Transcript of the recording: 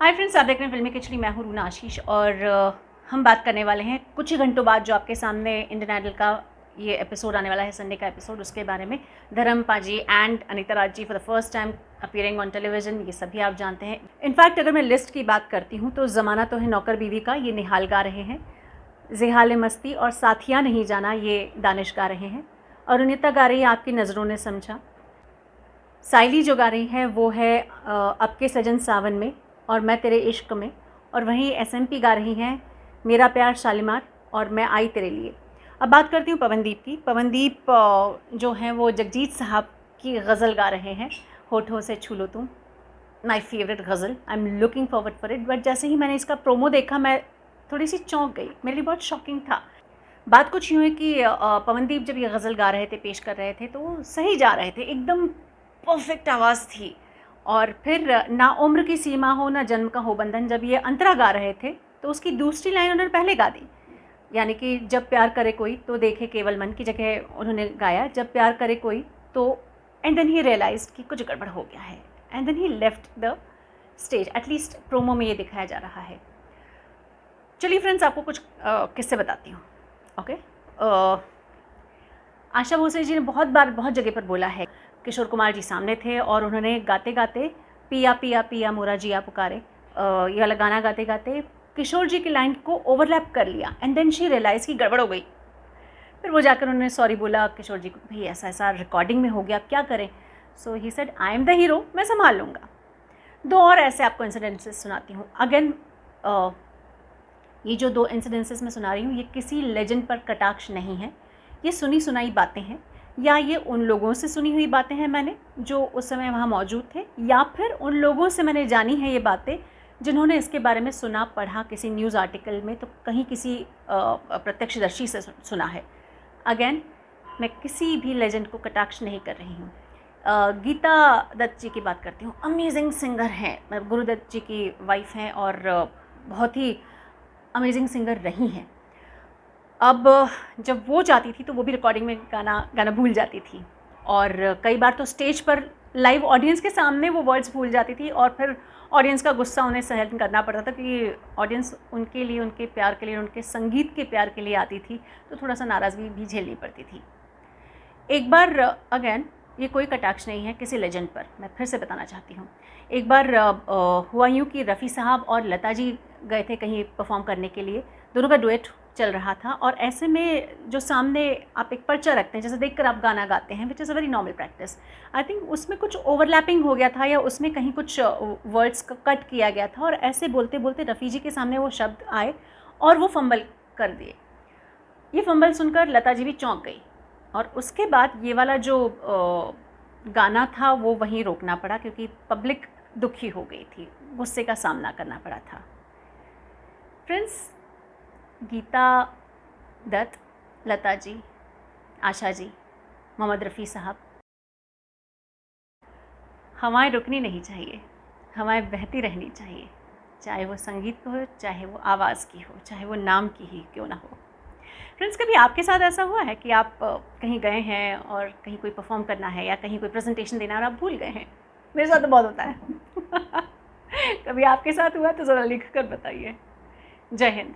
Hi friends, आप देख रहे हैं फिल्मी खिचड़ी। मैं हूँ रूना आशीष और हम बात करने वाले हैं कुछ ही घंटों बाद जो आपके सामने इंडियन आइडल का ये एपिसोड आने वाला है, संडे का एपिसोड, उसके बारे में। Dharam paaji and Anita Raj ji for the first time appearing on television, ये सभी आप जानते हैं। इनफैक्ट अगर मैं लिस्ट की बात करती हूँ तो ज़माना तो है नौकर बीवी का, ये निहाल गा रहे हैं। ज़ेहाल मस्ती और साथिया नहीं जाना, ये दानिश गा रहे हैं। और अनीता गा रही है आपकी नज़रों ने समझा। साइली जो गा रही है वो है अब के सजन सावन में और मैं तेरे इश्क में। और वहीं एसएमपी गा रही हैं मेरा प्यार शालीमार और मैं आई तेरे लिए। अब बात करती हूँ पवनदीप की। पवनदीप जो हैं वो जगजीत साहब की गज़ल गा रहे हैं, होठों से छू लो तुम, my favourite ghazal. I am looking forward for it. But जैसे ही मैंने इसका प्रोमो देखा मैं थोड़ी सी चौंक गई, मेरे लिए बहुत शॉकिंग था। बात कुछ यूँ है कि पवनदीप जब ये गज़ल गा रहे थे, पेश कर रहे थे, तो सही जा रहे थे, एकदम परफेक्ट आवाज़ थी। और फिर ना उम्र की सीमा हो ना जन्म का हो बंधन, जब ये अंतरा गा रहे थे तो उसकी दूसरी लाइन उन्होंने पहले गा दी, यानी कि जब प्यार करे कोई तो देखे केवल मन की जगह उन्होंने गाया जब प्यार करे कोई तो। एंड देन ही रियलाइज कि कुछ गड़बड़ हो गया है and then he left the stage. At least promo में ये दिखाया जा रहा है। चलिए फ्रेंड्स, आपको कुछ किस्से बताती हूँ। ओके, आशा भोसले जी ने बहुत बार बहुत जगह पर बोला है, किशोर कुमार जी सामने थे और उन्होंने गाते गाते पिया पिया पिया मोरा जिया पुकारे, ये वाला गाना गाते गाते किशोर जी की लाइन को ओवरलैप कर लिया। एंड देन शी रियलाइज़ की गड़बड़ हो गई। फिर वो जाकर उन्होंने सॉरी बोला किशोर जी को, भाई ऐसा ऐसा रिकॉर्डिंग में हो गया, अब क्या करें। So he said I am the hero, मैं संभाल लूँगा। दो और ऐसे आपको इंसिडेंसेस सुनाती हूँ। अगेन ये जो दो इंसिडेंसेस मैं सुना रही हूँ, ये किसी लेजेंड पर कटाक्ष नहीं है, ये सुनी सुनाई बातें हैं, या ये उन लोगों से सुनी हुई बातें हैं मैंने जो उस समय वहाँ मौजूद थे, या फिर उन लोगों से मैंने जानी है ये बातें जिन्होंने इसके बारे में सुना, पढ़ा किसी न्यूज़ आर्टिकल में, तो कहीं किसी प्रत्यक्षदर्शी से सुना है। अगेन मैं किसी भी लेजेंड को कटाक्ष नहीं कर रही हूँ। गीता दत्त जी की बात करती हूँ। अमेजिंग सिंगर हैं, गुरुदत्त जी की वाइफ हैं और बहुत ही अमेजिंग सिंगर रही हैं। अब जब वो जाती थी तो वो भी रिकॉर्डिंग में गाना भूल जाती थी, और कई बार तो स्टेज पर लाइव ऑडियंस के सामने वो वर्ड्स भूल जाती थी, और फिर ऑडियंस का गुस्सा उन्हें सहन करना पड़ता था कि ऑडियंस उनके लिए, उनके प्यार के लिए, उनके संगीत के प्यार के लिए आती थी, तो थोड़ा सा नाराज़गी भी झेलनी पड़ती थी। एक बार अगेन, ये कोई कटाक्ष नहीं है किसी लेजेंड पर, मैं फिर से बताना चाहती हूँ। एक बार हुआ यूँ कि रफ़ी साहब और लता जी गए थे कहीं परफॉर्म करने के लिए, दोनों का डुएट चल रहा था, और ऐसे में जो सामने आप एक पर्चा रखते हैं, जैसे देखकर आप गाना गाते हैं, which is a very normal practice. I think उसमें कुछ ओवरलैपिंग हो गया था, या उसमें कहीं कुछ वर्ड्स का कट किया गया था, और ऐसे बोलते बोलते रफ़ी जी के सामने वो शब्द आए और वो फंबल कर दिए। ये फंबल सुनकर लता जी भी चौंक गई, और उसके बाद ये वाला जो गाना था वो वहीं रोकना पड़ा, क्योंकि पब्लिक दुखी हो गई थी, गुस्से का सामना करना पड़ा था। फ्रेंड्स, गीता दत्त, लता जी, आशा जी, मोहम्मद रफ़ी साहब, हवाएं रुकनी नहीं चाहिए, हवाएं बहती रहनी चाहिए, चाहे वो संगीत की हो, चाहे वो आवाज़ की हो, चाहे वो नाम की ही क्यों ना हो। फ्रेंड्स, कभी आपके साथ ऐसा हुआ है कि आप कहीं गए हैं और कहीं कोई परफॉर्म करना है या कहीं कोई प्रेजेंटेशन देना और आप भूल गए हैं? मेरे साथ तो बहुत होता है। कभी आपके साथ हुआ तो ज़रा लिख कर बताइए। जय हिंद।